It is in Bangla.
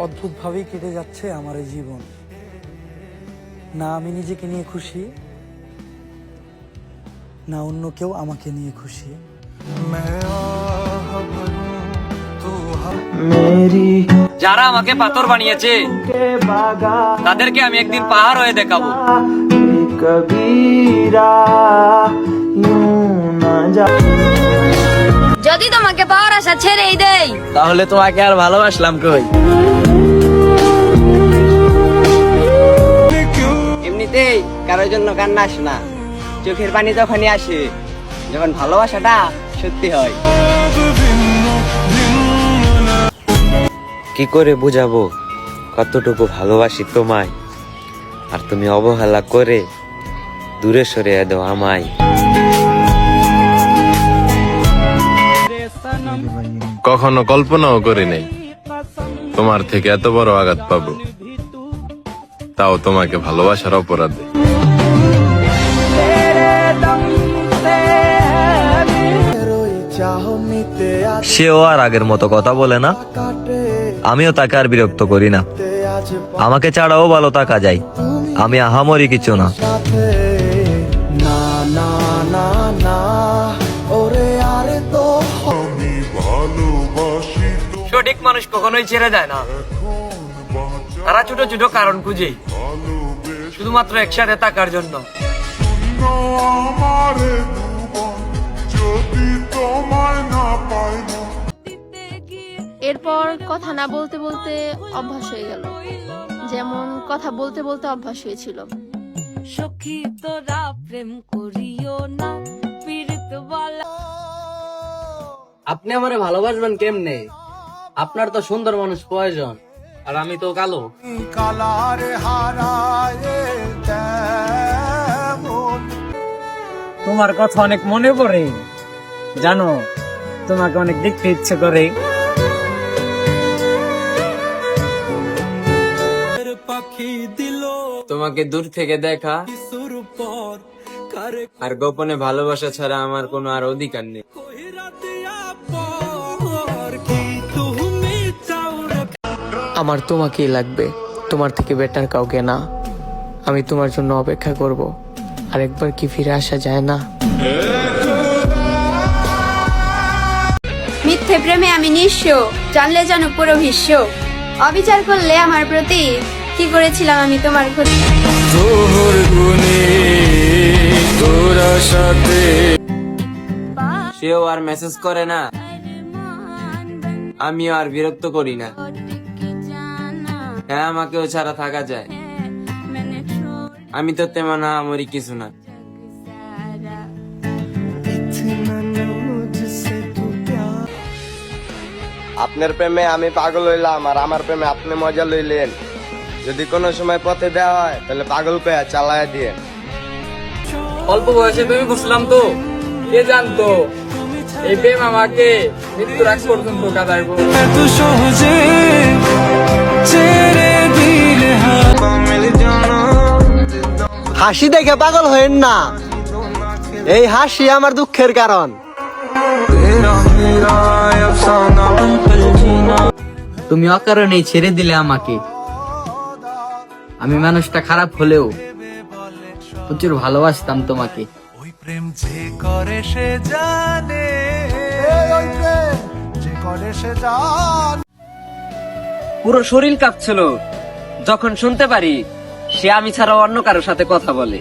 অদ্ভুতভাবেই কেটে যাচ্ছে আমার এই জীবন। না আমি নিজেকে নিয়ে খুশি, না অন্য কেউ আমাকে নিয়ে খুশি। যারা আমাকে পাথর বানিয়েছে তাদেরকে আমি একদিন পাহাড় হয়ে দেখাবো। যদি তোমাকে পাওয়ার আশা ছেড়েই দেই, তাহলে তোমাকে আর ভালোবাসলাম কই? এমনিতেই কারোর জন্য কান্না আসে না, চোখের পানি তখনই আসে যখন ভালোবাসাটা সত্যি হয়। কি করে বুঝাবো কতটুকু ভালোবাসি তোমায়, আর তুমি অবহেলা করে দূরে সরে দাও আমায়। কখনো কল্পনাও করি নাই তোমার থেকে এত বড় আঘাত পাবো, তাও তোমাকে ভালোবাসার অপরাধে। সেও আর আগের মতো কথা বলে না, আমিও তাকে আর বিরক্ত করি না। আমাকে ছাড়াও ভালো থাকা যায়, আমি আহামরি কিছু না। সঠিক মানুষ কখনোই ছেড়ে যায় না, তারা ছোট ছোট কারণ খুঁজে শুধুমাত্র একসাথে থাকার জন্য। এরপর কথা না বলতে বলতে অভ্যাস হয়ে গেল, যেমন কথা বলতে বলতে অভ্যাস হয়েছিল। সখী তোরা প্রেম করিও না, পীড়িত বলা। আপনি আমারে ভালোবাসবেন কেমনে? আপনার তো সুন্দর মানুষ প্রয়োজন, আর আমি তো কালো। তোমার কথা অনেক মনে পড়ে, জানো তোমাকে অনেক দেখতে ইচ্ছে করে। তোমাকে দূর থেকে দেখা আর গোপনে ভালোবাসা ছাড়া আমার কোনো আর অধিকার নেই। আমার তোমাকেই লাগবে, তোমার থেকে বেটার কাউকে না। আমি তোমার জন্য অপেক্ষা করব, আর একবার কি ফিরে আসা যায় না? মিথ্যে প্রেমে আমি নিঃস্ব, জানলে যেন পুরো ভীষ্ম। অবিচার করলে আমার প্রতি, কি করেছিলাম আমি তোমার ক্ষতি। সেও আর মেসেজ করে না, আমিও আর বিরক্ত করি না। হ্যাঁ, আমাকেও ছাড়া থাকা যায়, আমি তো তেমন আমারই কিছু না। আপনার প্রেমে আমি পাগল হইলাম, আর আমার প্রেমে আপনি মজা লইলেন। যদি কোনো সময় পথে দেওয়া হয় তাহলে পাগল কয়া চালায়া দিয়ে। অল্প বয়সে প্রেমে ঘুরছিলাম তো, কে জানতো এই প্রেম আমাকে মৃত্যুর আগ পর্যন্ত কাটাইবো। হাসি দেখে পাগল হইন না, এই হাসি আমার দুঃখের কারণ। তুমি অকারণেই ছেড়ে দিলে আমাকে। আমি মানুষটা খারাপ হলেও প্রচুর ভালোবাসতাম তোমাকে। ওই প্রেম যে করে সে জানে, যে করে সে জানে। পুরো শরীর কাঁপছিল যখন শুনতে পারি সে আমি ছাড়া অন্য কারোর সাথে কথা বলে।